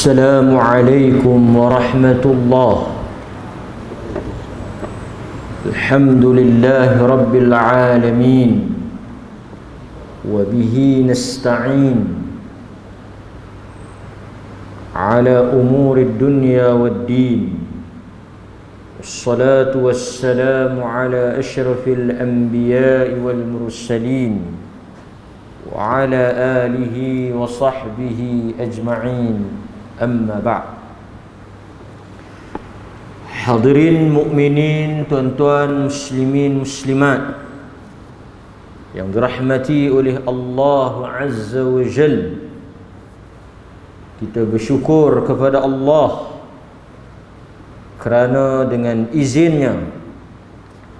السلام عليكم ورحمة الله. الحمد لله رب العالمين، وبه نستعين على أمور الدنيا والدين. الصلاة والسلام على أشرف الأنبياء والمرسلين وعلى آله وصحبه أجمعين. أما بعد. Hadirin mukminin, tuan-tuan muslimin muslimat yang dirahmati oleh Allah Azza wa Jalla, kita bersyukur kepada Allah kerana dengan izinnya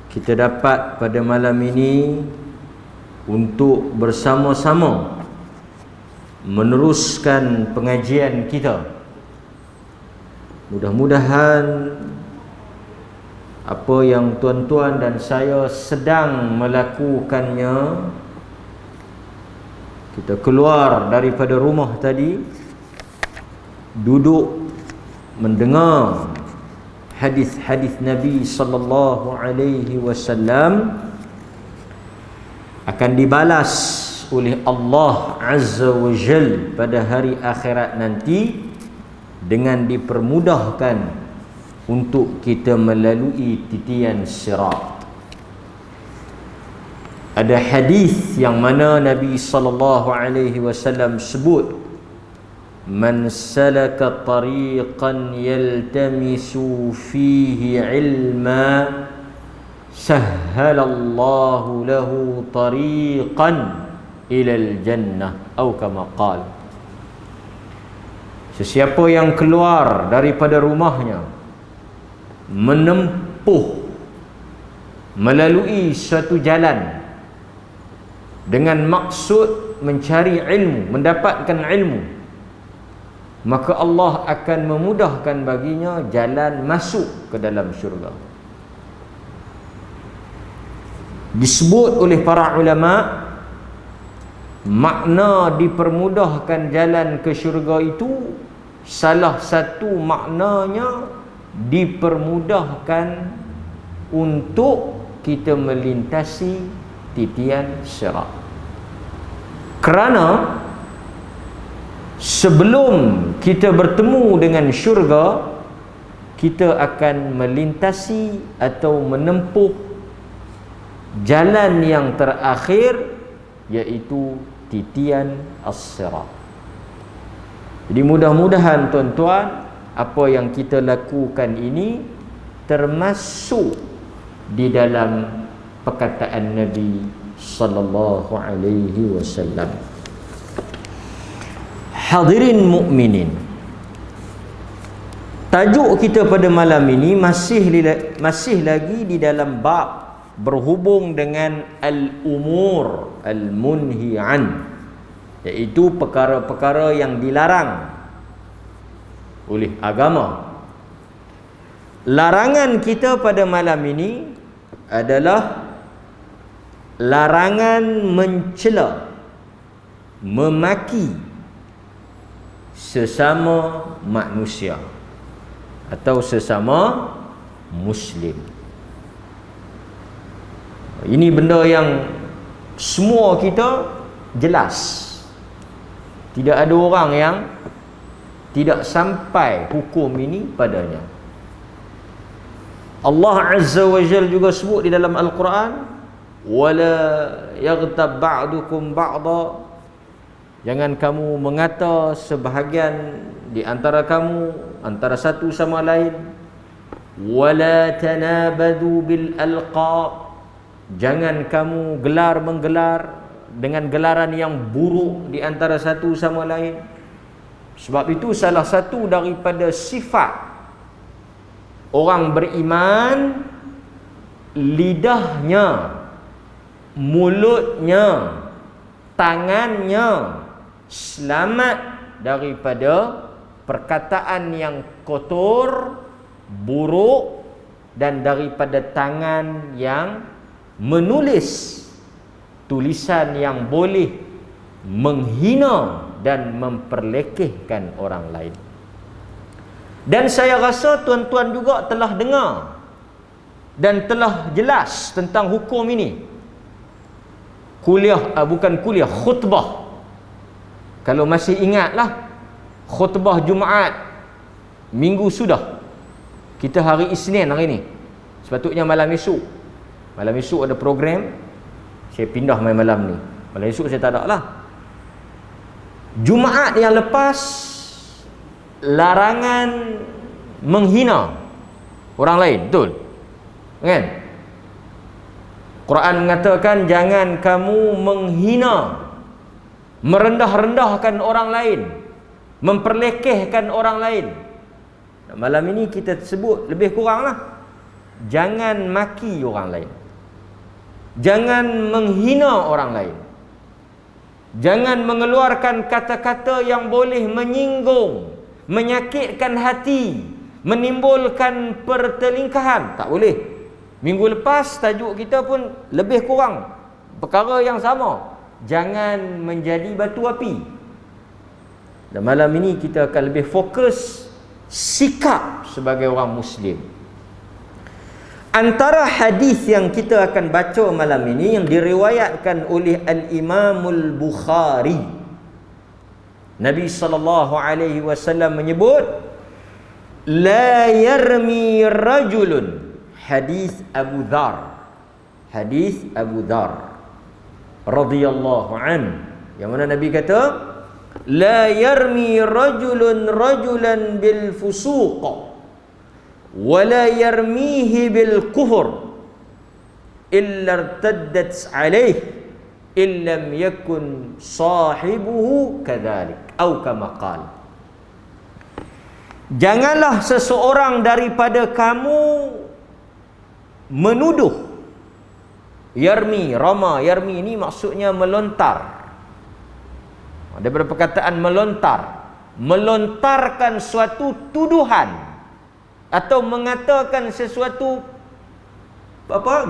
kita dapat pada malam ini untuk bersama-sama meneruskan pengajian kita. Mudah-mudahan apa yang tuan-tuan dan saya sedang melakukannya, kita keluar daripada rumah tadi, duduk mendengar hadis-hadis Nabi sallallahu alaihi wasallam, akan dibalas oleh Allah Azza wa Jal pada hari akhirat nanti dengan dipermudahkan untuk kita melalui titian sirat. Ada hadis yang mana Nabi sallallahu alaihi wasallam sebut, man salaka tariqan yaltamisu fihi ilma sahhalallahu lahu tariqan ilal jannah, atau kama qala. Sesiapa yang keluar daripada rumahnya menempuh melalui suatu jalan dengan maksud mencari ilmu, mendapatkan ilmu, maka Allah akan memudahkan baginya jalan masuk ke dalam syurga. Disebut oleh para ulama, makna dipermudahkan jalan ke syurga itu, salah satu maknanya dipermudahkan untuk kita melintasi titian sirat. Kerana sebelum kita bertemu dengan syurga, kita akan melintasi atau menempuh jalan yang terakhir, iaitu titian as-sirat. Jadi mudah-mudahan tuan-tuan, apa yang kita lakukan ini termasuk di dalam perkataan Nabi sallallahu alaihi wasallam. Hadirin mukminin, tajuk kita pada malam ini masih lagi di dalam bab berhubung dengan al-umur al-munhi'an, iaitu perkara-perkara yang dilarang oleh agama. Larangan kita pada malam ini adalah larangan mencela, memaki sesama manusia atau sesama muslim. Ini benda yang semua kita jelas. Tidak ada orang yang tidak sampai hukum ini padanya. Allah Azza wa Jalla juga sebut di dalam Al-Quran, wala yaghtab ba'dukum ba'da, jangan kamu mengata sebahagian di antara kamu antara satu sama lain. Wala tanabadu bil alqab, jangan kamu menggelar dengan gelaran yang buruk di antara satu sama lain. Sebab itu salah satu daripada sifat orang beriman, lidahnya, mulutnya, tangannya selamat daripada perkataan yang kotor, buruk, dan daripada tangan yang menulis tulisan yang boleh menghina dan memperlekehkan orang lain. Dan saya rasa tuan-tuan juga telah dengar dan telah jelas tentang hukum ini. Khutbah. Kalau masih ingatlah, khutbah Jumaat minggu sudah. Kita hari Isnin hari ni. Sepatutnya malam esok. Malam esok ada program. Saya pindah main malam ni. Malam esok saya tak ada lah. Jumaat yang lepas, larangan menghina orang lain, betul? Kan? Quran mengatakan jangan kamu menghina, merendah-rendahkan orang lain, memperlekehkan orang lain. Malam ini kita sebut lebih kuranglah, jangan maki orang lain, jangan menghina orang lain, jangan mengeluarkan kata-kata yang boleh menyinggung, menyakitkan hati, menimbulkan pertelingkahan. Tak boleh. Minggu lepas tajuk kita pun lebih kurang perkara yang sama. Jangan menjadi batu api. Dan malam ini kita akan lebih fokus sikap sebagai orang Muslim. Antara hadis yang kita akan baca malam ini yang diriwayatkan oleh Al-Imamul Bukhari, Nabi SAW menyebut, la yarmi rajulun, hadis Abu Dhar, hadis Abu Dhar radhiyallahu an, yang mana Nabi kata, la yarmi rajulun rajulan bil fusuq wa la yarmihi bil kufur illa irtaddat alaih illam yakun sahibuhu kadzalik atau kama qala. Janganlah seseorang daripada kamu menuduh. Yarmi, rama, yarmi ini maksudnya melontar. Daripada perkataan melontar, melontarkan suatu tuduhan atau mengatakan sesuatu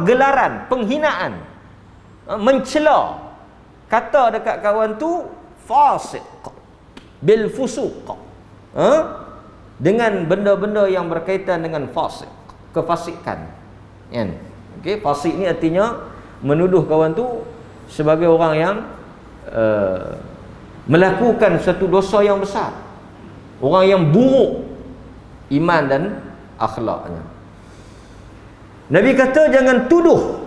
gelaran, penghinaan, mencela, kata dekat kawan tu fasiq, bil fusuq, dengan benda-benda yang berkaitan dengan fasik, kefasikan. Kan? Okey, fasik ni artinya menuduh kawan tu sebagai orang yang melakukan satu dosa yang besar, orang yang buruk iman dan akhlaknya. Nabi kata jangan tuduh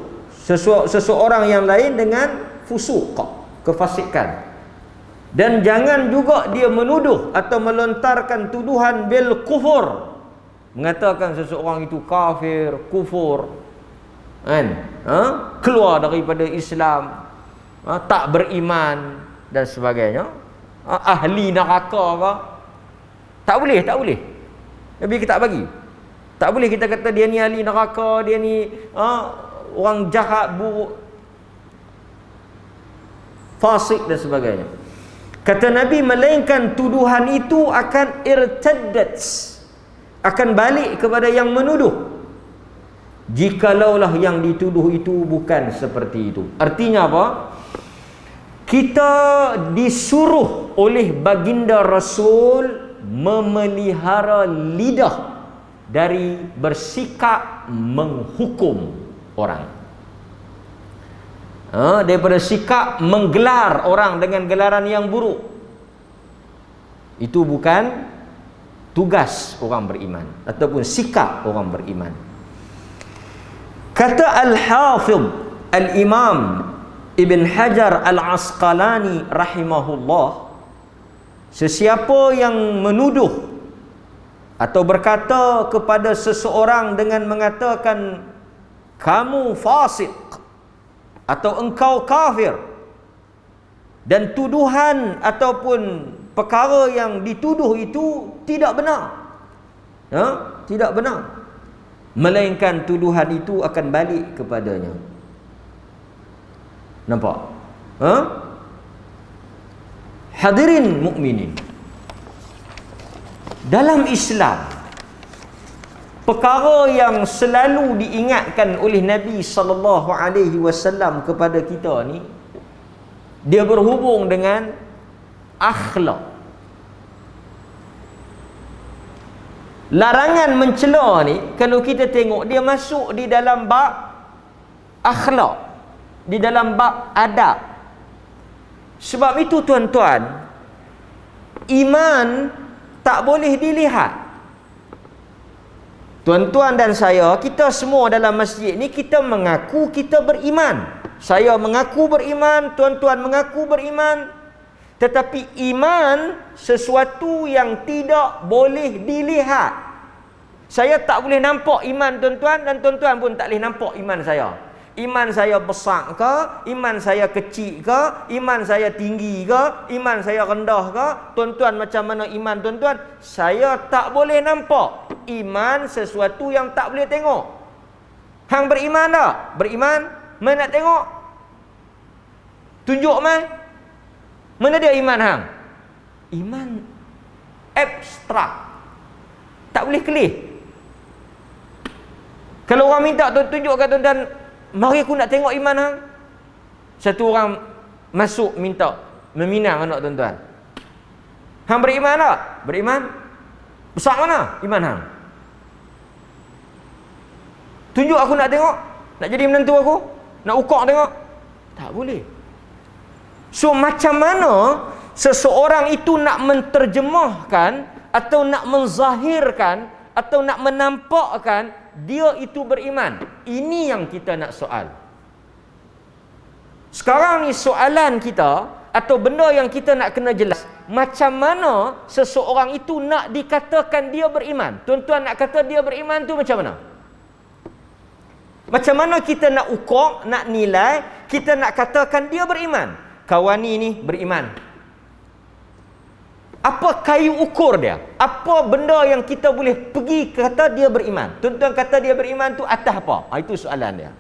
seseorang yang lain dengan fusuq, kefasikan. Dan jangan juga dia menuduh atau melontarkan tuduhan bil kufur, mengatakan seseorang itu kafir, kufur, kan? Keluar daripada Islam, tak beriman dan sebagainya, ahli neraka ke. Tak boleh, tak boleh. Nabi kita tak bagi. Tak boleh kita kata dia ni ahli neraka, dia ni orang jahat, buruk, fasik dan sebagainya. Kata Nabi, melainkan tuduhan itu akan irtaddat, akan balik kepada yang menuduh, jikalaulah yang dituduh itu bukan seperti itu. Artinya apa? Kita disuruh oleh baginda Rasul memelihara lidah dari bersikap menghukum orang. Daripada sikap menggelar orang dengan gelaran yang buruk. Itu bukan tugas orang beriman ataupun sikap orang beriman. Kata Al-Hafidh Al-Imam Ibn Hajar Al-Asqalani rahimahullah, sesiapa yang menuduh atau berkata kepada seseorang dengan mengatakan kamu fasik atau engkau kafir, dan tuduhan ataupun perkara yang dituduh itu tidak benar, tidak benar, melainkan tuduhan itu akan balik kepadanya. Nampak? Hadirin mukminin, dalam Islam, perkara yang selalu diingatkan oleh Nabi SAW kepada kita ni, dia berhubung dengan akhlak. Larangan mencela ni, kalau kita tengok, dia masuk di dalam bab akhlak, di dalam bab adab. Sebab itu tuan-tuan, iman tak boleh dilihat. Tuan-tuan dan saya, kita semua dalam masjid ni, kita mengaku kita beriman. Saya mengaku beriman, tuan-tuan mengaku beriman. Tetapi iman sesuatu yang tidak boleh dilihat. Saya tak boleh nampak iman tuan-tuan, dan tuan-tuan pun tak boleh nampak iman saya. Iman saya besar ke, iman saya kecil ke, iman saya tinggi ke, iman saya rendah ke, tuan-tuan macam mana iman tuan-tuan? Saya tak boleh nampak. Iman sesuatu yang tak boleh tengok. Hang beriman tak? Beriman? Mana nak tengok? Tunjuk mai. Mana dia iman hang? Iman abstrak. Tak boleh kelih. Kalau orang minta tunjuk kat tuan-tuan, mari aku nak tengok iman hang. Satu orang masuk minta meminang anak tuan-tuan. Hang beriman tak? Beriman? Besar mana iman hang? Tunjuk aku nak tengok. Nak jadi menantu aku? Nak ukak tengok? Tak boleh. So macam mana seseorang itu nak menterjemahkan atau nak menzahirkan atau nak menampakkan dia itu beriman? Ini yang kita nak soal. Sekarang ni soalan kita atau benda yang kita nak kena jelas, macam mana seseorang itu nak dikatakan dia beriman? Tuan-tuan nak kata dia beriman tu macam mana? Macam mana kita nak ukur, nak nilai, kita nak katakan dia beriman? Kawan ni beriman. Apa kayu ukur dia? Apa benda yang kita boleh pergi kata dia beriman? Tuan-tuan kata dia beriman tu atas apa? Itu soalan dia.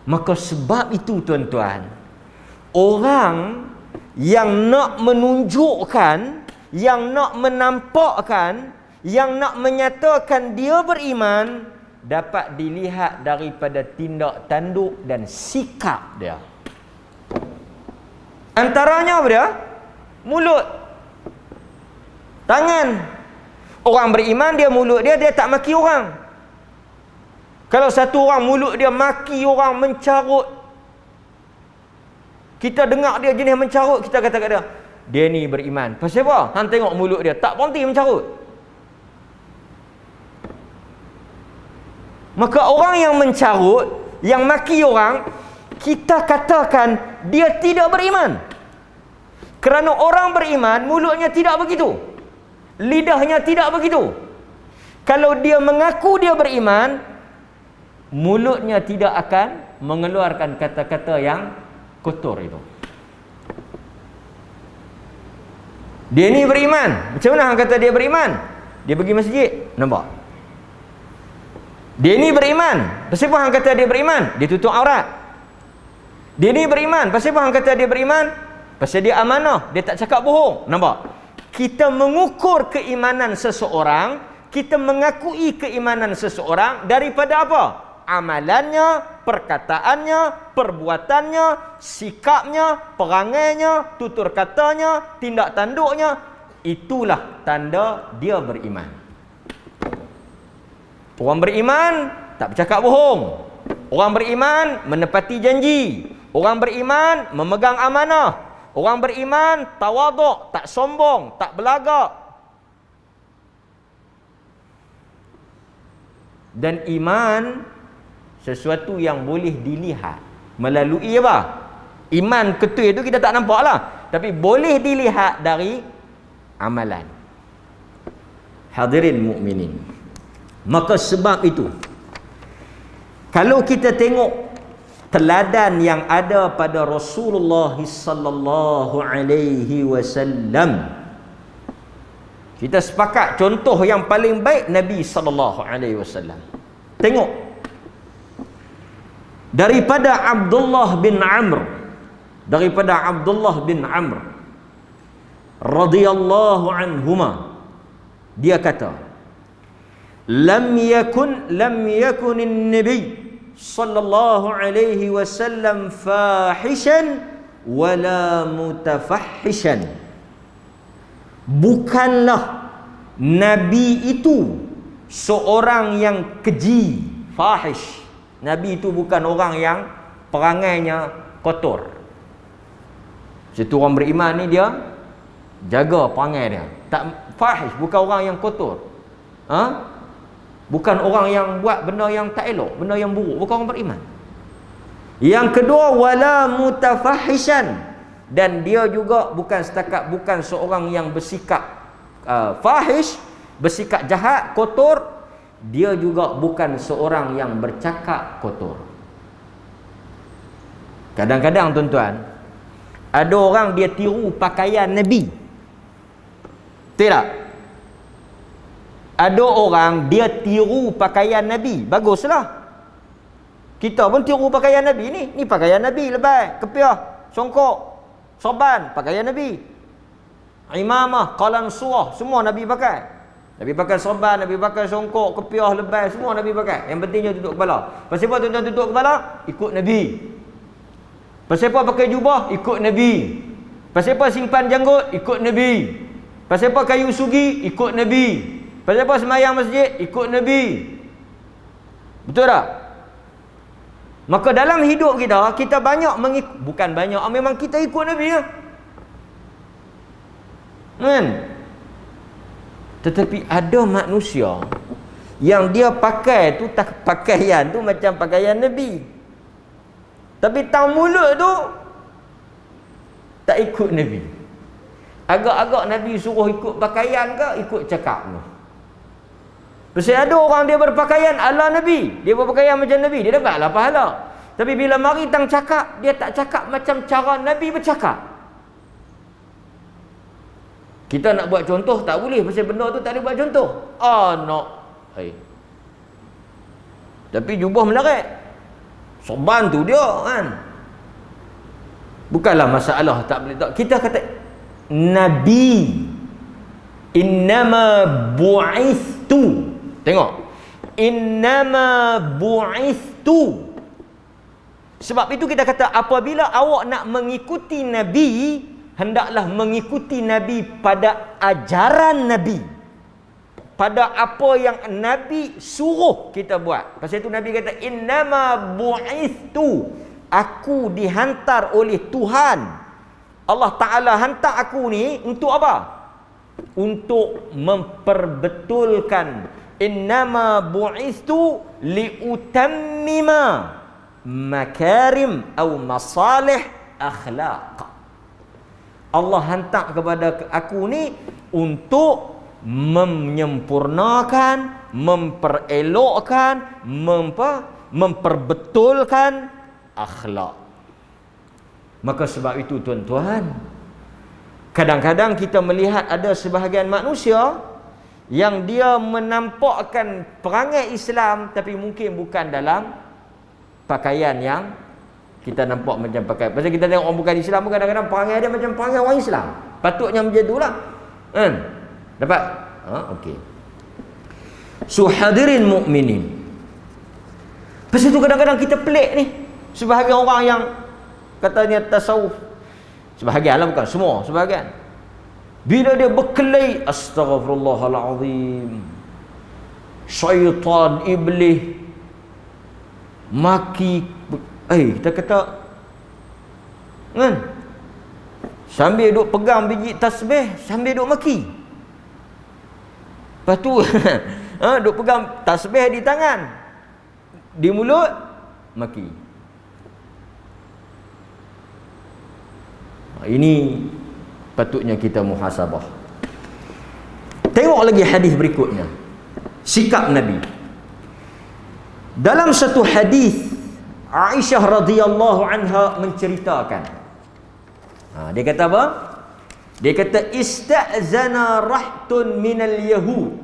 Maka sebab itu tuan-tuan, orang yang nak menunjukkan, yang nak menampakkan, yang nak menyatakan dia beriman, dapat dilihat daripada tindak tanduk dan sikap dia. Antaranya apa dia? Mulut, tangan. Orang beriman, dia mulut dia tak maki orang. Kalau satu orang mulut dia maki orang, mencarut, kita dengar dia jenis mencarut, kita kata kat dia ni beriman. Pasal apa? Hang tengok mulut dia tak berhenti mencarut. Maka orang yang mencarut, yang maki orang, kita katakan dia tidak beriman. Kerana orang beriman, mulutnya tidak begitu, lidahnya tidak begitu. Kalau dia mengaku dia beriman, mulutnya tidak akan mengeluarkan kata-kata yang kotor itu. Dia ni beriman. Macam mana hang kata dia beriman? Dia pergi masjid, nampak? Dia ni beriman. Pasal apa hang kata dia beriman? Dia tutup aurat. Dia ni beriman. Pasal apa hang kata dia beriman? Pasal dia amanah, dia tak cakap bohong. Nampak? Kita mengukur keimanan seseorang, kita mengakui keimanan seseorang daripada apa? Amalannya, perkataannya, perbuatannya, sikapnya, perangainya, tutur katanya, tindak tanduknya. Itulah tanda dia beriman. Orang beriman tak bercakap bohong. Orang beriman menepati janji. Orang beriman memegang amanah. Orang beriman tawaduk, tak sombong, tak belagak. Dan iman sesuatu yang boleh dilihat melalui apa? Iman ketui itu kita tak nampak lah, tapi boleh dilihat dari amalan. Hadirin mukminin, maka sebab itu, kalau kita tengok teladan yang ada pada Rasulullah sallallahu alaihi wasallam, kita sepakat contoh yang paling baik Nabi sallallahu alaihi wasallam. Tengok daripada Abdullah bin Amr, radhiyallahu anhuma, dia kata, lam yakunin nabi sallallahu alaihi wasallam fahishan wala mutafahhishan. Bukanlah Nabi itu seorang yang keji, fahish. Nabi itu bukan orang yang perangainya kotor. Situ orang beriman ni dia jaga perangai dia. Tak fahish, bukan orang yang kotor. Bukan orang yang buat benda yang tak elok, benda yang buruk, bukan orang beriman. Yang kedua, wala mutafahishan, dan dia juga bukan seorang yang bersikap fahish, bersikap jahat, kotor. Dia juga bukan seorang yang bercakap kotor. Kadang-kadang tuan-tuan, ada orang dia tiru pakaian Nabi. Tidak? Ada orang dia tiru pakaian Nabi. Baguslah. Kita pun tiru pakaian Nabi ni. Ni pakaian Nabi, lebay, kepiah, songkok, sorban, pakaian Nabi. Imamah, qalansuah, semua Nabi pakai. Nabi pakai sorban, Nabi pakai songkok, kepiah, lebay, semua Nabi pakai. Yang pentingnya tutup kepala. Pasal apa tuan-tuan tutup kepala? Ikut Nabi. Pasal apa pakai jubah? Ikut Nabi. Pasal apa simpan janggut? Ikut Nabi. Pasal apa kayu sugi? Ikut Nabi. Pasal apa semayang masjid? Ikut Nabi. Betul tak? Maka dalam hidup kita, kita banyak bukan banyak, memang kita ikut Nabi ya. Kan? Tetapi ada manusia yang dia pakai tu pakaian tu macam pakaian Nabi. Tapi tang mulut tu tak ikut Nabi. Agak-agak Nabi suruh ikut pakaian ke ikut cakap tu. Pasal ada orang dia berpakaian ala Nabi, dia berpakaian macam Nabi, dia dapatlah pahala. Tapi bila mari tang cakap, dia tak cakap macam cara Nabi bercakap. Kita nak buat contoh tak boleh, pasal benda tu tak boleh buat contoh. Tapi jubah melarat, sorban tu dia kan. Bukanlah masalah tak boleh tak. Kita kata Nabi innama bu'ithtu. Tengok, innama bu'ithtu. Sebab itu kita kata apabila awak nak mengikuti Nabi, hendaklah mengikuti Nabi pada ajaran Nabi, pada apa yang Nabi suruh kita buat. Pasal itu Nabi kata innama bu'ithtu, aku dihantar oleh Tuhan. Allah Ta'ala hantar aku ni untuk apa? Untuk memperbetulkan. Innama bu'ithtu liutammima makarim atau masalih akhlaq. Allah hantar kepada aku ni untuk menyempurnakan, memperelokkan, memperbetulkan akhlak. Maka sebab itu tuan-tuan, kadang-kadang kita melihat ada sebahagian manusia yang dia menampakkan perangai Islam tapi mungkin bukan dalam pakaian yang kita nampak macam pakai. Pasal kita tengok orang bukan Islam pun kadang-kadang perangai dia macam perangai orang Islam. Patutnya macam itulah. Dapat? Okey. So hadirin mukminin. Pasal tu kadang-kadang kita pelik ni. Sebahagian orang yang katanya tasawuf. Sebahagian lah, bukan semua, sebahagian. Bila dia berkelahi, astaghfirullahalazim, syaitan, iblis, maki, kita kata kan, sambil duk pegang biji tasbih, sambil duk maki. Lepas tu duk pegang tasbih di tangan, di mulut maki. Ini patutnya kita muhasabah. Tengok lagi hadis berikutnya, sikap Nabi. Dalam satu hadis, Aisyah radhiyallahu anha menceritakan, dia kata apa? Dia kata ista'zana rahtun minal yahud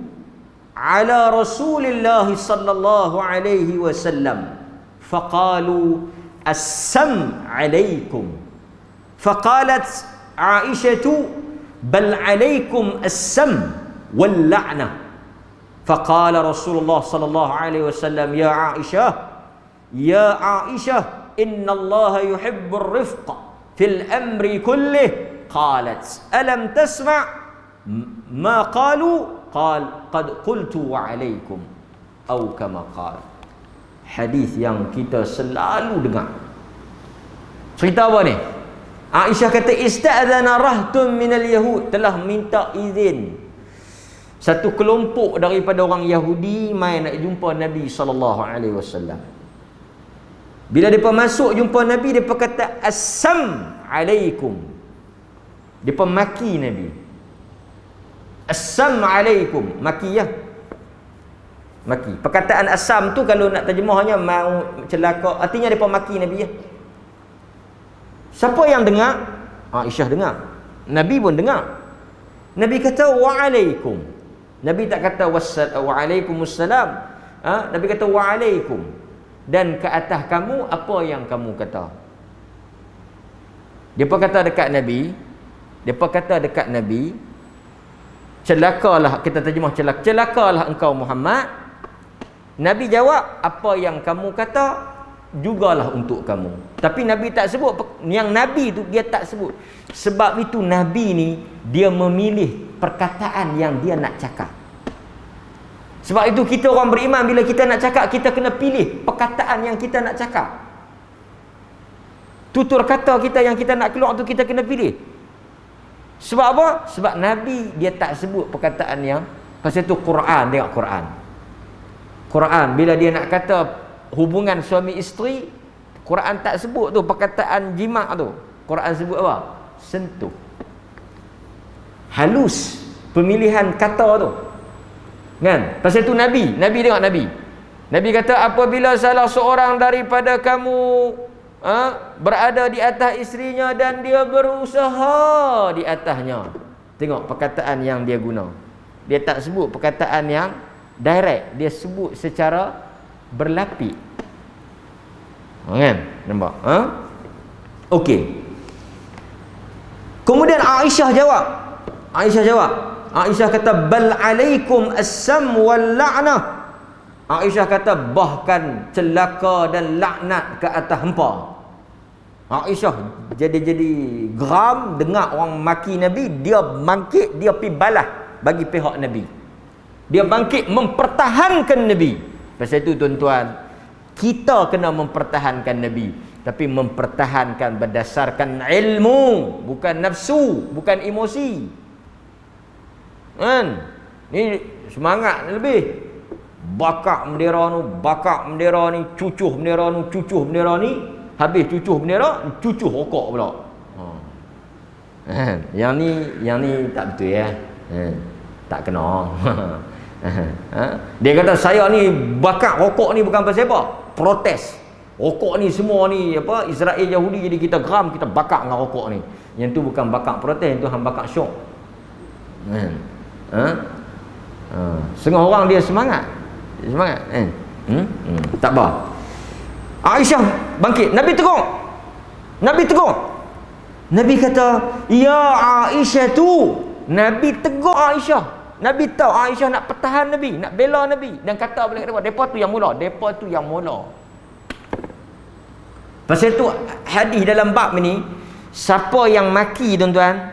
ala Rasulillah sallallahu alaihi wasallam faqalu as-sam alaikum. Faqalat Aisyah bal alaikum as-sam wal la'nah. Faqala Rasulullah sallallahu alaihi wasallam ya Aisyah inna Allah yuhibbur rifqa fil amri kullih. Qalat alam tasma' ma qalu? qad qultu wa alaikum atau kama qala. Hadis yang kita selalu dengar. Cerita apa ni? Aisyah kata ista'dzana rahtun minal yahud, telah minta izin satu kelompok daripada orang Yahudi mai nak jumpa Nabi SAW. Bila depa masuk jumpa Nabi, depa kata assam alaikum. Depa maki Nabi. Assam alaikum, maki ya. Maki. Perkataan asam tu kalau nak terjemahnya mau celaka, artinya depa maki Nabi ya. Siapa yang dengar? Aisyah dengar. Nabi pun dengar. Nabi kata wa alaikum. Nabi tak kata wa alaikumussalam. Nabi kata wa alaikum. Dan ke atas kamu apa yang kamu kata. Depa kata dekat Nabi, depa kata dekat Nabi, celakalah, kita terjemah celakalah engkau Muhammad. Nabi jawab, apa yang kamu kata jugalah untuk kamu. Tapi Nabi tak sebut. Yang Nabi tu dia tak sebut. Sebab itu Nabi ni dia memilih perkataan yang dia nak cakap. Sebab itu kita orang beriman, bila kita nak cakap, kita kena pilih perkataan yang kita nak cakap. Tutur kata kita yang kita nak keluar tu kita kena pilih. Sebab apa? Sebab Nabi dia tak sebut perkataan yang, pasal tu Quran, tengok Quran. Quran bila dia nak kata hubungan suami isteri, Quran tak sebut tu perkataan jima' tu. Quran sebut apa? Sentuh. Halus pemilihan kata tu. Kan? Pasal tu Nabi tengok Nabi. Nabi kata apabila salah seorang daripada kamu berada di atas isterinya dan dia berusaha di atasnya. Tengok perkataan yang dia guna. Dia tak sebut perkataan yang direct, dia sebut secara berlapik. Kan? Nampak? Okey. Kemudian Aisyah jawab. Aisyah kata bal alaikum as-sam wal la'nah. Aisyah kata bahkan celaka dan laknat ke atas hangpa. Aisyah jadi geram dengar orang maki Nabi, dia bangkit, dia pergi balas bagi pihak Nabi. Dia bangkit mempertahankan Nabi. Pasal itu tuan-tuan, kita kena mempertahankan Nabi, tapi mempertahankan berdasarkan ilmu, bukan nafsu, bukan emosi. Kan? Ni semangat lebih. Bakak bendera ni, cucuh bendera ni, habis cucuh bendera, cucuh rokok pula. Yang ni tak betul ya. Tak kena. Dia kata saya ni bakar rokok ni bukan pasal apa? Protes. Rokok ni semua ni apa? Israel Yahudi, jadi kita geram, kita bakar dengan rokok ni. Yang tu bukan bakar protes, yang tu hang bakar syok. Setengah orang dia semangat. Tak apa. Aisyah bangkit, Nabi tegur. Nabi kata, "Ya Aisyah tu." Nabi tegur Aisyah. Nabi tahu Aisyah nak pertahan Nabi, nak bela Nabi, dan kata balik depa tu yang mula. Pasal tu hadis dalam bab ni, siapa yang maki tuan-tuan,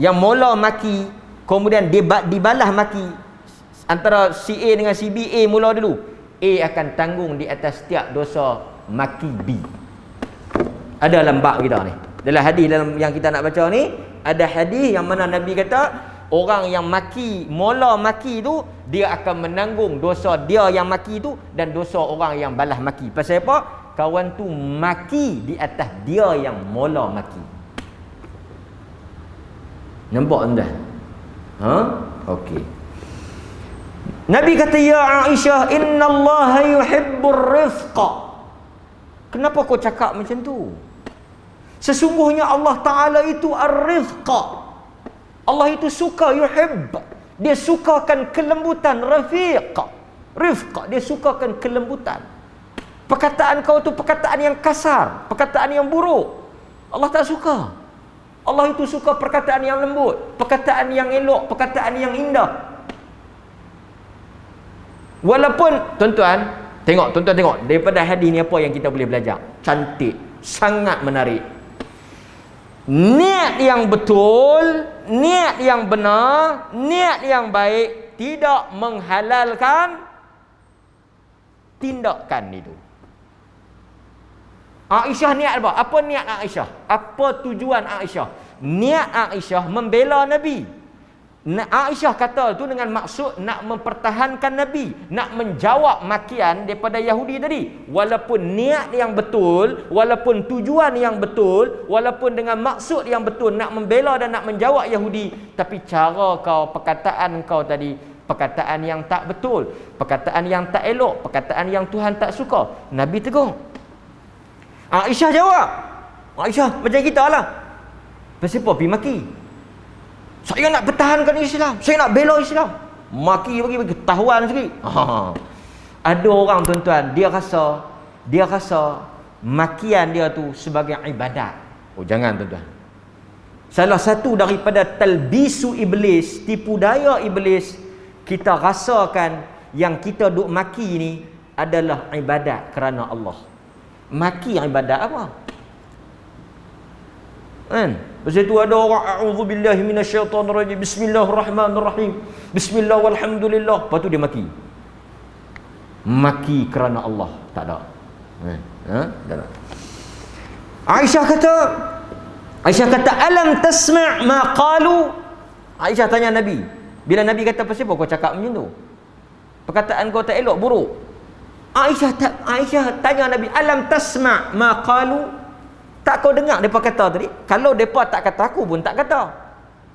yang mula maki, kemudian dibalas maki, antara si A dengan si B, A mula dulu, A akan tanggung di atas setiap dosa maki B. Ada dalam bab kita ni. Dalam hadis dalam yang kita nak baca ni, ada hadis yang mana Nabi kata orang yang mula maki tu, dia akan menanggung dosa dia yang maki tu dan dosa orang yang balas maki. Pasal apa? Kawan tu maki di atas dia yang mula maki. Nampak anda? Okey. Nabi kata, "Ya Aisyah, innallaha yuhibbur rifqa." Kenapa kau cakap macam tu? Sesungguhnya Allah Ta'ala itu ar-rifqa. Allah itu suka, yuhib. Dia sukakan kelembutan, rifqa. Dia sukakan kelembutan. Perkataan kau tu perkataan yang kasar, perkataan yang buruk. Allah tak suka. Allah itu suka perkataan yang lembut, perkataan yang elok, perkataan yang indah. Walaupun tuan-tuan tengok daripada hadis ni apa yang kita boleh belajar? Cantik, sangat menarik. Niat yang betul, niat yang benar, niat yang baik, tidak menghalalkan tindakan itu. Aisyah niat apa? Apa niat Aisyah? Apa tujuan Aisyah? Niat Aisyah membela Nabi. Aisyah kata tu dengan maksud nak mempertahankan Nabi, nak menjawab makian daripada Yahudi tadi. Walaupun niat yang betul, walaupun tujuan yang betul, walaupun dengan maksud yang betul nak membela dan nak menjawab Yahudi, tapi cara kau, perkataan kau tadi, perkataan yang tak betul, perkataan yang tak elok, perkataan yang Tuhan tak suka. Nabi tegur. Aisyah jawab. Aisyah macam kita lah. Pasal apa pergi maki? Saya nak pertahankan Islam, saya nak bela Islam. Maki bagi ketahuan sikit. Ada orang tuan-tuan, dia rasa makian dia tu sebagai ibadat. Oh jangan tuan-tuan. Salah satu daripada talbisu iblis, tipu daya iblis, kita rasakan yang kita duk maki ni adalah ibadat kerana Allah. Maki ibadat apa? Kan? Pasal tu ada orang a'udzubillahi minasyaitonirrajim, bismillahirrahmanirrahim, bismillah walhamdulillah, lepas tu dia maki. Maki kerana Allah tak ada. Tak ada. Aisyah kata alam tasma' ma qalu. Aisyah tanya Nabi. Bila Nabi kata pasal apa kau cakap macam tu? Perkataan kau tak elok, buruk. Aisyah tanya Nabi, alam tasma' ma qalu? Tak kau dengar depa kata tadi? Kalau depa tak kata, aku pun tak kata.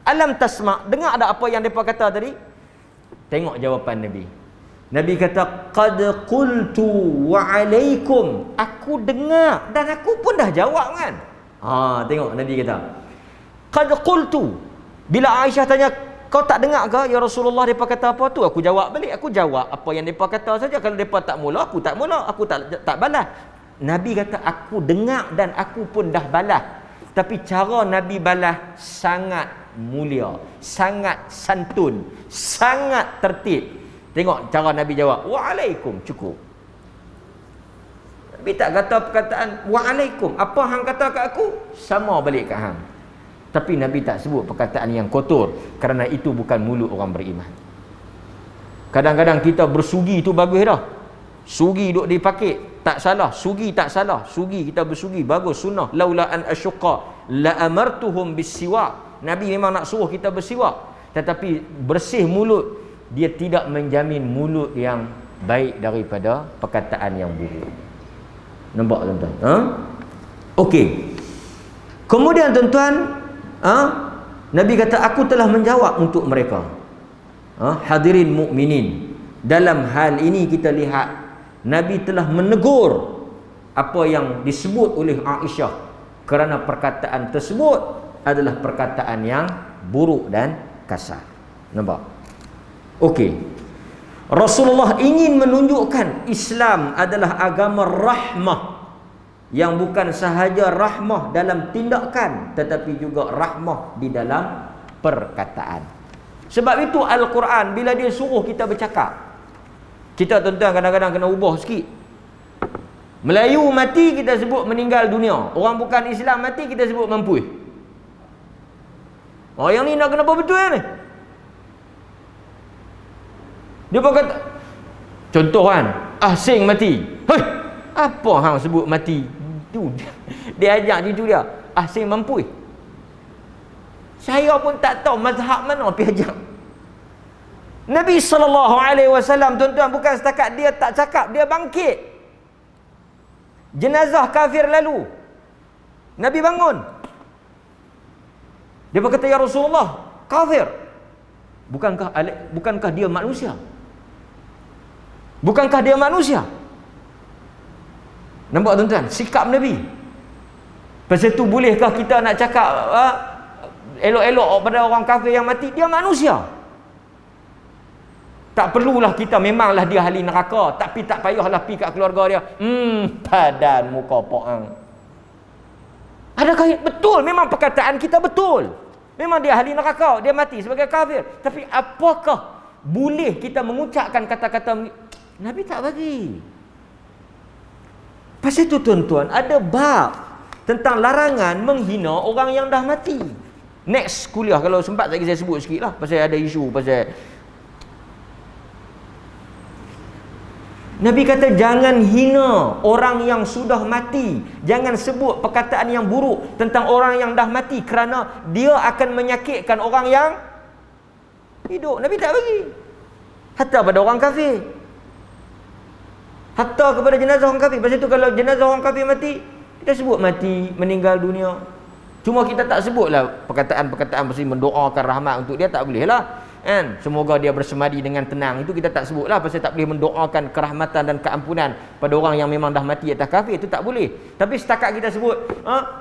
Alam tasma', dengar ada apa yang depa kata tadi? Tengok jawapan Nabi. Nabi kata qad qultu wa alaikum. Aku dengar dan aku pun dah jawab kan. Tengok Nabi kata qad qultu. Bila Aisyah tanya, kau tak dengar ke ya Rasulullah depa kata apa tu? Aku jawab balik. Aku jawab apa yang depa kata saja. Kalau depa tak mula, aku tak mula. Aku tak balas. Nabi kata aku dengar dan aku pun dah balas. Tapi cara Nabi balas sangat mulia, sangat santun, sangat tertib. Tengok cara Nabi jawab, waalaikum, cukup. Nabi tak kata perkataan waalaikum. Apa hang kata kat aku, sama balik kat hang. Tapi Nabi tak sebut perkataan yang kotor, kerana itu bukan mulut orang beriman. Kadang-kadang kita bersugi tu bagus dah. Sugi duk dipakit, tak salah. Sugi tak salah. Sugi, kita bersugi, bagus, sunnah. Laula an asyqa la amartuhum bisiwak. Nabi memang nak suruh kita bersiwak. Tetapi bersih mulut, dia tidak menjamin mulut yang baik daripada perkataan yang buruk. Nampak tuan-tuan? Okey. Kemudian tuan-tuan, Nabi kata aku telah menjawab untuk mereka. Hadirin mukminin, dalam hal ini kita lihat Nabi telah menegur apa yang disebut oleh Aisyah, kerana perkataan tersebut adalah perkataan yang buruk dan kasar. Nampak? Okey. Rasulullah ingin menunjukkan Islam adalah agama rahmah, yang bukan sahaja rahmah dalam tindakan, tetapi juga rahmah di dalam perkataan. Sebab itu Al-Quran bila dia suruh kita bercakap, kita tuan-tuan kadang-kadang kena ubah sikit. Melayu mati kita sebut meninggal dunia. Orang bukan Islam mati kita sebut mampu. Yang ni nak kena apa betul ni? Dia pun kata, contoh kan, asing mati. Hei, apa hang sebut mati? Tu dia ajak itu dia. Asing mampu. Saya pun tak tahu mazhab mana pergi ajak. Nabi SAW tuan-tuan bukan setakat dia tak cakap, dia bangkit. Jenazah kafir lalu, Nabi bangun. Dia berkata, ya Rasulullah, kafir. Bukankah dia manusia? Bukankah dia manusia? Nampak tuan-tuan sikap Nabi? Pasal tu bolehkah kita nak cakap elok-elok pada orang kafir yang mati? Dia manusia. Tak perlulah kita, memanglah dia ahli neraka, tapi tak payahlah pergi kat keluarga dia. Padan muka poang. Adakah betul? Memang perkataan kita betul. Memang dia ahli neraka, dia mati sebagai kafir. Tapi apakah boleh kita mengucapkan kata-kata Nabi tak bagi? Pasal itu tuan-tuan, ada bab tentang larangan menghina orang yang dah mati. Next kuliah kalau sempat lagi saya sebut sikit lah, pasal ada isu pasal Nabi kata jangan hina orang yang sudah mati. Jangan sebut perkataan yang buruk tentang orang yang dah mati, kerana dia akan menyakitkan orang yang hidup. Nabi tak bagi. Hatta pada orang kafir. Hatta kepada jenazah orang kafir. Pasal tu kalau jenazah orang kafir mati, kita sebut mati, meninggal dunia. Cuma kita tak sebutlah perkataan-perkataan mesti mendoakan rahmat untuk dia, tak boleh lah. Kan? Semoga dia bersemadi dengan tenang. Itu kita tak sebutlah, pasal tak boleh mendoakan kerahmatan dan keampunan pada orang yang memang dah mati atas kafir. Itu tak boleh. Tapi setakat kita sebut,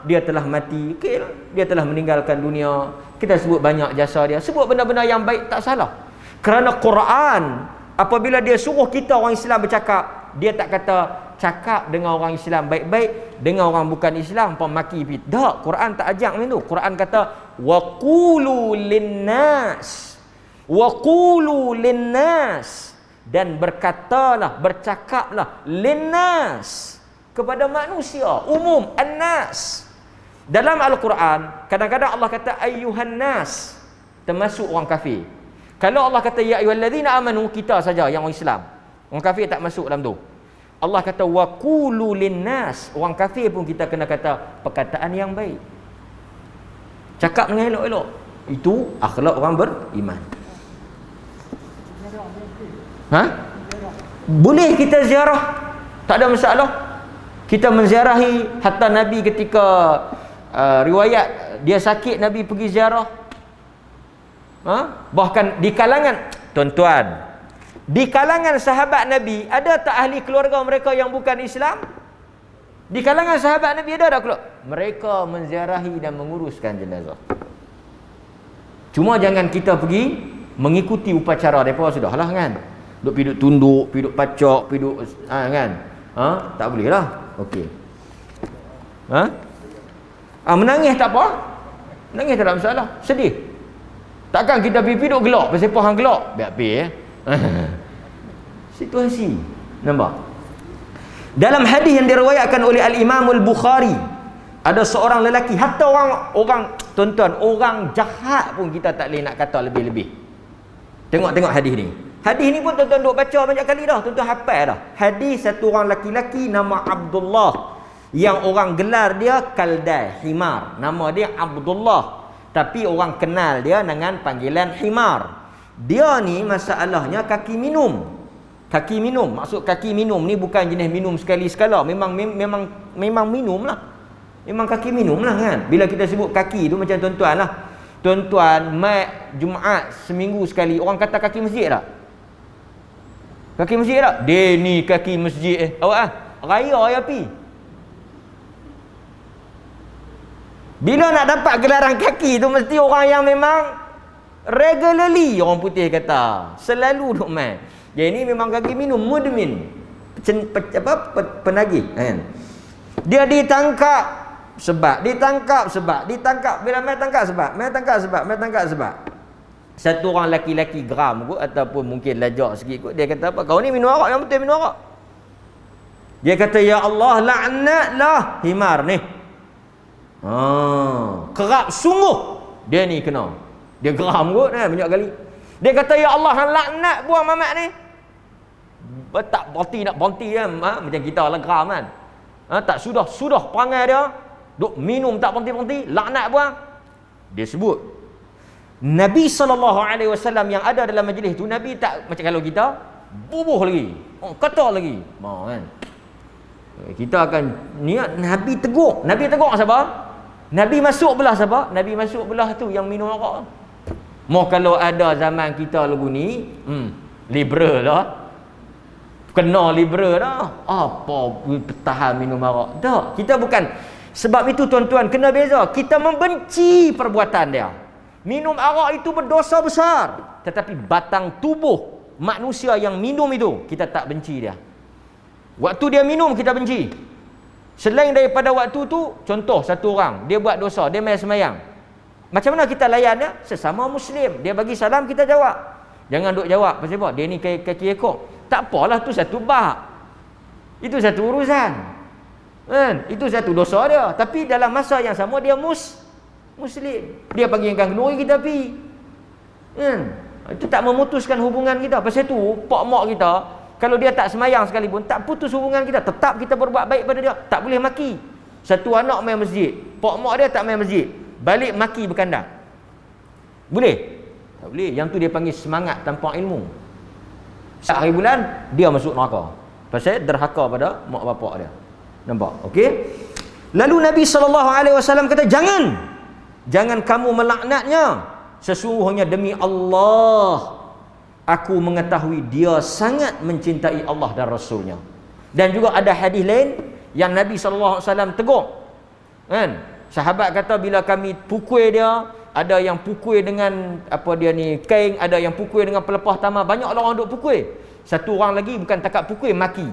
dia telah mati, okey lah. Dia telah meninggalkan dunia. Kita sebut banyak jasa dia. Sebut benda-benda yang baik, tak salah. Kerana Quran, apabila dia suruh kita orang Islam bercakap, dia tak kata cakap dengan orang Islam baik-baik, dengan orang bukan Islam pemaki pit. Tak, Quran tak ajak macam tu. Quran kata waqulu linnas, waqulu linnas, dan berkatalah, bercakaplah linnas, kepada manusia umum, annas. Dalam Al-Quran kadang-kadang Allah kata ayyuhan nas, termasuk orang kafir. Kalau Allah kata ya ayyuhallazina amanu, kita saja yang orang Islam, orang kafir tak masuk dalam tu. Allah kata waqulu linnas, orang kafir pun kita kena kata perkataan yang baik, cakap dengan elok-elok. Itu akhlak orang beriman. Boleh kita ziarah, tak ada masalah. Kita menziarahi, hatta Nabi ketika riwayat dia sakit, Nabi pergi ziarah. Bahkan di kalangan, tuan-tuan, di kalangan sahabat Nabi, ada tak ahli keluarga mereka yang bukan Islam? Di kalangan sahabat Nabi ada tak keluar? Mereka menziarahi dan menguruskan jenazah. Cuma jangan kita pergi mengikuti upacara mereka, sudahlah kan. Duduk tunduk, duduk pacak, duduk kan. Tak boleh lah. Okey. Menangis tak apa. Menangis tak ada masalah. Sedih. Takkan kita pergi duduk gelak, pasal apa hang gelak? Biar situasi. Nampak? Dalam hadis yang diriwayatkan oleh Al-Imam Al-Bukhari, ada seorang lelaki, hatta orang tuan-tuan, orang jahat pun kita tak boleh nak kata lebih-lebih. Tengok hadis ni. Hadis ni pun tuan-tuan duk baca banyak kali dah, tuan-tuan hafal dah. Hadis satu orang laki-laki nama Abdullah, yang orang gelar dia Kaldai, Himar. Nama dia Abdullah, tapi orang kenal dia dengan panggilan Himar. Dia ni masalahnya kaki minum. Kaki minum, maksud kaki minum ni bukan jenis minum sekali sekala, memang minum lah. Memang kaki minum lah kan. Bila kita sebut kaki tu macam tuan-tuan lah. Tuan-tuan, mat Jumaat seminggu sekali, orang kata kaki masjid tak? Kaki masjid tak? Dia ni kaki masjid awak raya ya pi. Bila nak dapat gelaran kaki tu, mesti orang yang memang regularly, orang putih kata, selalu duk main. Dia ni memang kaki minum, mudmin, penagih kan. Dia ditangkap sebab bila main tangkap sebab satu orang laki-laki geram kot, ataupun mungkin lajak sikit kot, dia kata apa, kau ni minum arak, yang betul minum arak. Dia kata ya Allah, laknatlah Himar ni. Kerap sungguh dia ni kena. Dia geram kot banyak kali. Dia kata ya Allah, hang laknat buang mamat ni. Tak berhenti kan, macam kita lah geram kan. Tak sudah perangai dia, duk minum tak berhenti-berhenti, laknat buang. Dia sebut Nabi SAW yang ada dalam majlis tu, Nabi tak macam kalau kita bubuh lagi, kata lagi, kan. Kita akan niat Nabi tegur. Nabi tegur siapa? Nabi masuk belah siapa? Nabi masuk belah tu yang minum arak. Mau kalau ada zaman kita lagu ni, liberal lah. Kena liberal dah. Apa tahan minum arak? Tak, kita bukan. Sebab itu tuan-tuan kena beza. Kita membenci perbuatan dia. Minum arak itu berdosa besar. Tetapi batang tubuh manusia yang minum itu, kita tak benci dia. Waktu dia minum kita benci. Selain daripada waktu tu, contoh satu orang, dia buat dosa, dia main semayang. Macam mana kita layan dia? Sesama Muslim. Dia bagi salam, kita jawab. Jangan duk jawab. Pasal apa? Dia ni kaki ekor. Tak apalah, tu satu bab. Itu satu urusan. Kan? Itu satu dosa dia. Tapi dalam masa yang sama, dia Muslim. Dia bagi ikan kenduri, kita pergi. Kan? Itu tak memutuskan hubungan kita. Pasal tu, pak mak kita, Kalau dia tak semayang sekalipun, tak putus hubungan kita. Tetap kita berbuat baik pada dia. Tak boleh maki. Satu anak main masjid, pok mak dia tak main masjid, balik maki berkandang. Boleh? Tak boleh. Yang tu dia panggil semangat tanpa ilmu. Sehari bulan dia masuk neraka. Pasal derhaka pada mak bapak dia. Nampak? Okey? Lalu Nabi SAW kata, jangan kamu melaknatnya. Sesungguhnya demi Allah, aku mengetahui dia sangat mencintai Allah dan Rasulnya. Dan juga ada hadis lain yang Nabi SAW tegur, kan? Sahabat kata bila kami pukul dia, ada yang pukul dengan kain, ada yang pukul dengan pelepah tamar. Banyak orang duk pukul. Satu orang lagi bukan takat pukul, maki.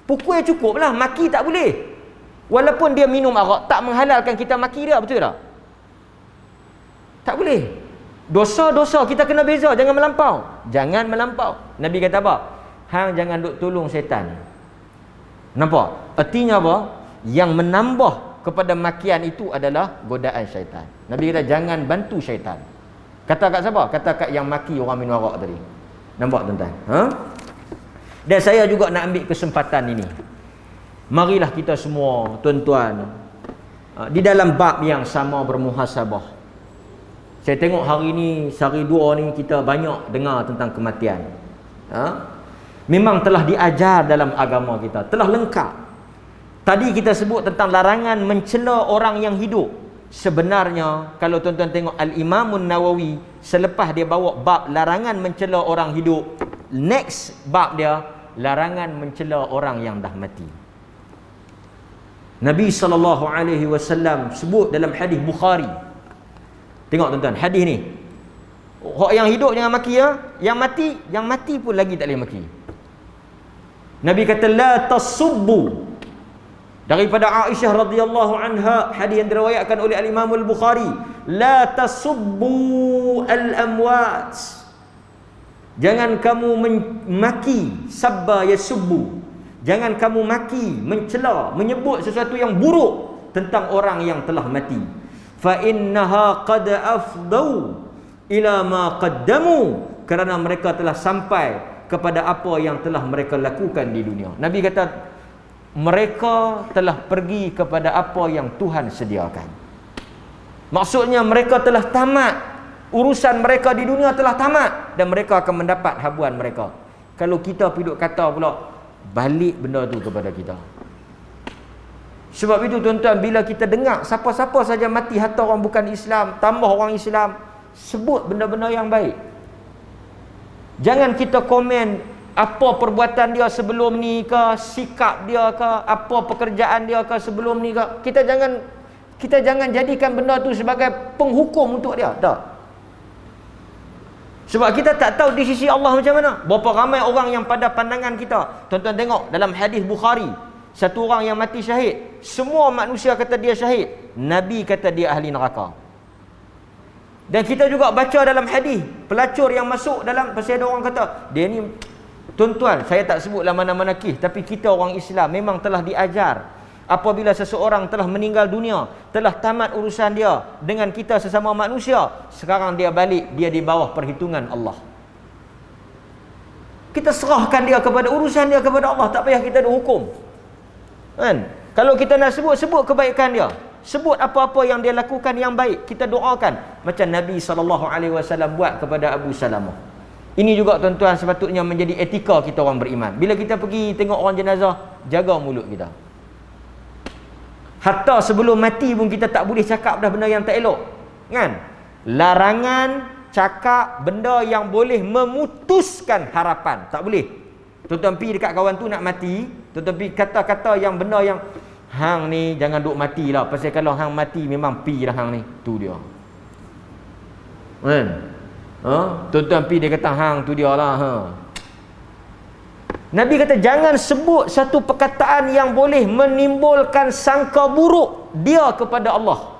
Pukul cukup lah, maki tak boleh. Walaupun dia minum arak, tak menghalalkan kita maki dia, betul tak? Tak boleh. Dosa-dosa kita kena beza, jangan melampau. Jangan melampau. Nabi kata apa? Hang jangan duk tolong syaitan. Nampak? Artinya apa? Yang menambah kepada makian itu adalah godaan syaitan. Nabi kata jangan bantu syaitan. Kata kat siapa? Kata kat yang maki orang minum arak tadi. Nampak tuan-tuan? Dan saya juga nak ambil kesempatan ini. Marilah kita semua, tuan-tuan, di dalam bab yang sama bermuhasabah. Saya tengok hari ni, sehari dua ni kita banyak dengar tentang kematian. Memang telah diajar dalam agama kita, telah lengkap. Tadi kita sebut tentang larangan mencela orang yang hidup. Sebenarnya kalau tuan-tuan tengok Al-Imam Nawawi, selepas dia bawa bab larangan mencela orang hidup, next bab dia larangan mencela orang yang dah mati. Nabi SAW sebut dalam hadis Bukhari. Tengok tuan-tuan, hadis ni. Orang yang hidup jangan maki ya. Yang mati pun lagi tak boleh maki. Nabi kata la tasubbu. Daripada Aisyah radhiyallahu anha, hadis yang diriwayatkan oleh Al-Imam Al-Bukhari, la tasubbu al-amwat. Jangan kamu maki, sabba yasubbu. Jangan kamu maki, mencela, menyebut sesuatu yang buruk tentang orang yang telah mati. Fa innaha qad afdau ila ma qaddamu, kerana mereka telah sampai kepada apa yang telah mereka lakukan di dunia. Nabi kata mereka telah pergi kepada apa yang Tuhan sediakan. Maksudnya mereka telah tamat, urusan mereka di dunia telah tamat, dan mereka akan mendapat habuan mereka. Kalau kita piduk kata pula, balik benda tu kepada kita. Sebab itu tuan-tuan, bila kita dengar siapa-siapa saja mati harta orang bukan Islam, tambah orang Islam, sebut benda-benda yang baik. Jangan kita komen apa perbuatan dia sebelum ni ke, sikap dia ke, apa pekerjaan dia ke sebelum ni ke. Kita jangan jadikan benda tu sebagai penghukum untuk dia. Tak. Sebab kita tak tahu di sisi Allah macam mana. Berapa ramai orang yang pada pandangan kita. Tuan-tuan tengok dalam hadis Bukhari, satu orang yang mati syahid, semua manusia kata dia syahid, Nabi kata dia ahli neraka. Dan kita juga baca dalam hadis pelacur yang masuk dalam, pasal ada orang kata dia ni, tuan-tuan, saya tak sebutlah mana-mana kes, tapi kita orang Islam memang telah diajar, apabila seseorang telah meninggal dunia, telah tamat urusan dia dengan kita sesama manusia, sekarang dia balik, dia di bawah perhitungan Allah. Kita serahkan dia kepada urusan dia kepada Allah, tak payah kita dihukum. Kan? Kalau kita nak sebut kebaikan dia, sebut apa-apa yang dia lakukan yang baik, kita doakan macam Nabi SAW buat kepada Abu Salamah. Ini juga tuan-tuan sepatutnya menjadi etika kita orang beriman. Bila kita pergi tengok orang jenazah, jaga mulut kita. Hatta sebelum mati pun kita tak boleh cakap dah benda yang tak elok, kan? Larangan cakap benda yang boleh memutuskan harapan, tak boleh. Tuan-tuan pergi dekat kawan tu nak mati, tuan-tuan pergi kata-kata yang benda yang hang ni jangan duk matilah, pasal kalau hang mati memang pi dah hang ni. Tu dia. Kan? Tuan-tuan pergi dia kata hang tu dia lah. Nabi kata jangan sebut satu perkataan yang boleh menimbulkan sangka buruk dia kepada Allah.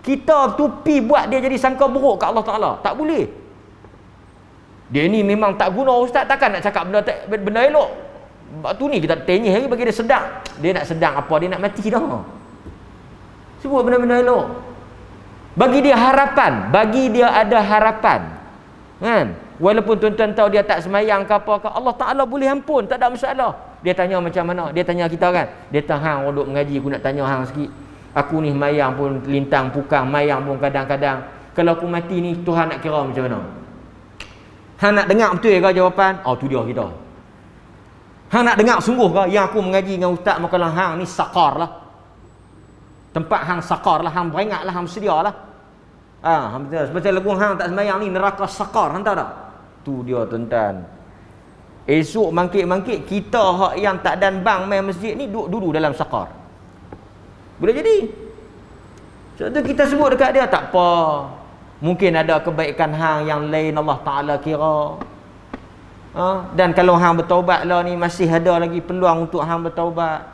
Kita tu pi buat dia jadi sangka buruk kat Allah Ta'ala. Tak boleh. Dia ni memang tak guna ustaz, takkan nak cakap benda elok. Tu ni kita tenyih lagi bagi dia sedang. Dia nak sedang apa? Dia nak mati dah. Sebut benda-benda elok. Bagi dia harapan, bagi dia ada harapan. Kan? Walaupun tuan-tuan tahu dia tak semayang ke apa ke, Allah Ta'ala boleh ampun, tak ada masalah. Dia tanya macam mana? Dia tanya kita kan. Dia tahan duduk mengaji, aku nak tanya hang sikit. Aku ni mayang pun lintang pukang, mayang pun kadang-kadang. Kalau aku mati ni, Tuhan nak kira macam mana? Hang nak dengar betul ke jawapan? Oh, tu dia kita. Hang nak dengar sungguh ke? Yang aku mengaji dengan ustaz makalah hang ni sakar lah. Tempat hang sakar lah, hang beringat lah, hang sedia lah. Hang betul. Sebab lagu hang tak sembahyang ni neraka sakar, hang tahu tak? Tu dia tuan-tuan. Esok mangkit-mangkit kita hak yang tak dan bang main masjid ni duduk dalam sakar. Boleh jadi. Sebab tu kita sebut dekat dia tak apa. Mungkin ada kebaikan hang yang lain Allah Ta'ala kira. Dan kalau hang bertaubat lah ni, masih ada lagi peluang untuk hang bertaubat.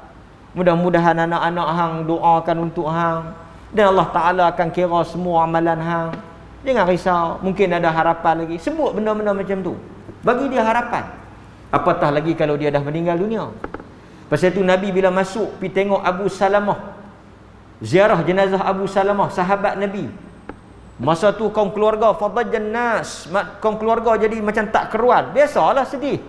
Mudah-mudahan anak-anak hang doakan untuk hang. Dan Allah Ta'ala akan kira semua amalan hang. Jangan risau. Mungkin ada harapan lagi. Sebut benda-benda macam tu. Bagi dia harapan. Apatah lagi kalau dia dah meninggal dunia. Pasal tu Nabi bila masuk pergi tengok Abu Salamah, ziarah jenazah Abu Salamah, sahabat Nabi. Masa tu kaum keluarga fadajjan nas, kaum keluarga jadi macam tak keruan. Biasalah sedih.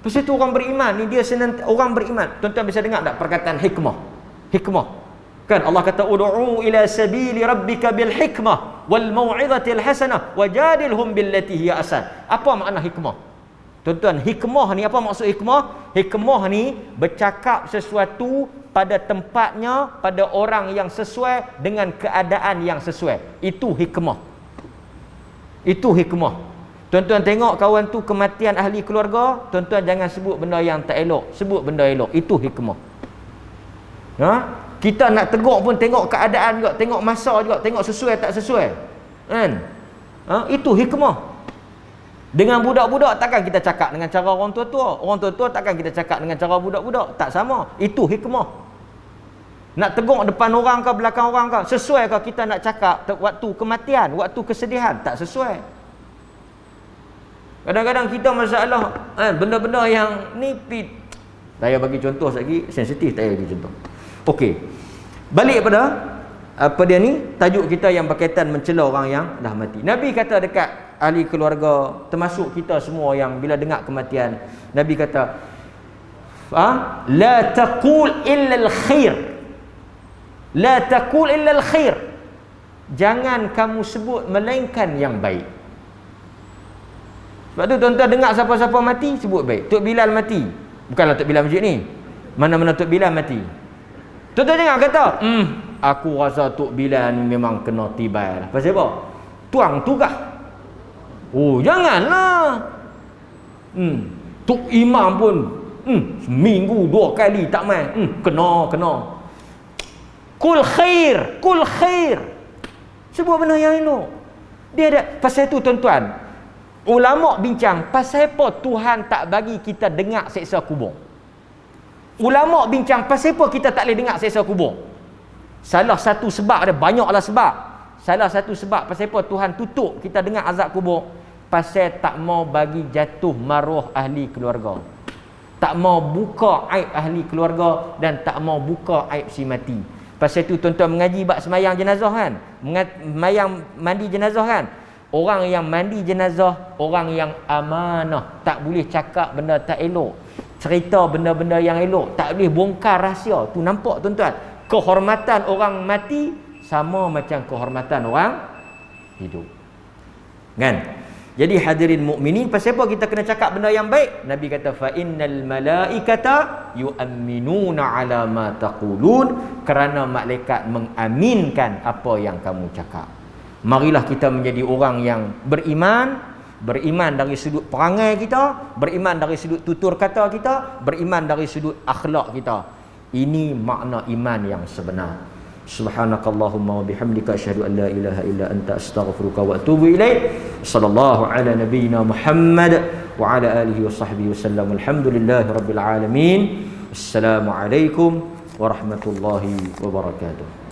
Pasal tu orang beriman ni dia orang beriman. Tuan-tuan bisa dengar tak perkataan hikmah? Hikmah. Kan Allah kata ud'u ila sabili rabbika bil hikmah wal mau'izatil hasanah wajadilhum billati hiya asan. Apa makna hikmah? Tuan-tuan, hikmah ni apa maksud hikmah? Hikmah ni bercakap sesuatu pada tempatnya, pada orang yang sesuai dengan keadaan yang sesuai. Itu hikmah. Itu hikmah. Tuan-tuan tengok kawan tu kematian ahli keluarga, tuan-tuan jangan sebut benda yang tak elok, sebut benda elok. Itu hikmah. Kita nak tegur pun tengok keadaan juga, tengok masa juga, tengok sesuai tak sesuai. Kan? Itu hikmah. Dengan budak-budak takkan kita cakap dengan cara orang tua-tua. Orang tua-tua takkan kita cakap dengan cara budak-budak. Tak sama. Itu hikmah. Nak tegur depan orang ke belakang orang ke, sesuai ke kita nak cakap waktu kematian, waktu kesedihan? Tak sesuai. Kadang-kadang kita masalah benda-benda yang ni tak payah bagi contoh lagi, sensitif, tak payah bagi contoh. Okey. Balik pada apa dia ni? Tajuk kita yang berkaitan mencela orang yang dah mati. Nabi kata dekat ahli keluarga, termasuk kita semua yang bila dengar kematian, Nabi kata, la taqul illa al-khair. La taqul illa al-khair. Jangan kamu sebut melainkan yang baik. Sebab tu tuan-tuan dengar siapa-siapa mati, sebut baik. Tok Bilal mati. Bukanlah Tok Bilal masjid ni. Mana-mana Tok Bilal mati. Tuan-tuan jangan kata, aku rasa Tok Bilal ni memang kena tibai lah. Pasal apa? Tuang tugah. Oh, janganlah. Tok Imam pun seminggu 2 kali tak main. Kena. Kul khair, kul khair. Sebut benda yang elok. Dia ada pasal tu tuan-tuan. Ulama bincang pasal apa Tuhan tak bagi kita dengar seksa kubur. Ulama bincang pasal apa kita tak boleh dengar seksa kubur. Salah satu sebab, ada banyaklah sebab. Salah satu sebab pasal apa Tuhan tutup kita dengar azab kubur, pasal tak mau bagi jatuh maruah ahli keluarga. Tak mau buka aib ahli keluarga dan tak mau buka aib si mati. Pasal tu tuan-tuan mengaji bab semayang jenazah kan? Semayang mandi jenazah kan? Orang yang mandi jenazah, orang yang amanah, tak boleh cakap benda tak elok, cerita benda-benda yang elok, tak boleh bongkar rahsia. Tu nampak tuan-tuan, kehormatan orang mati sama macam kehormatan orang hidup. Kan? Jadi hadirin mukminin, pasal apa kita kena cakap benda yang baik? Nabi kata fa innal malaikata yu'minuna ala ma taqulun, kerana malaikat mengaminkan apa yang kamu cakap. Marilah kita menjadi orang yang beriman, beriman dari sudut perangai kita, beriman dari sudut tutur kata kita, beriman dari sudut akhlak kita. Ini makna iman yang sebenar. Subhanakallahumma wa bihamdika asyhadu an la ilaha illa anta astaghfiruka wa atubu ilaik. Sallallahu ala nabiyyina Muhammad wa ala alihi wa sahbihi wasallam. Alhamdulillahirabbil alamin. Assalamualaikum warahmatullahi wabarakatuh.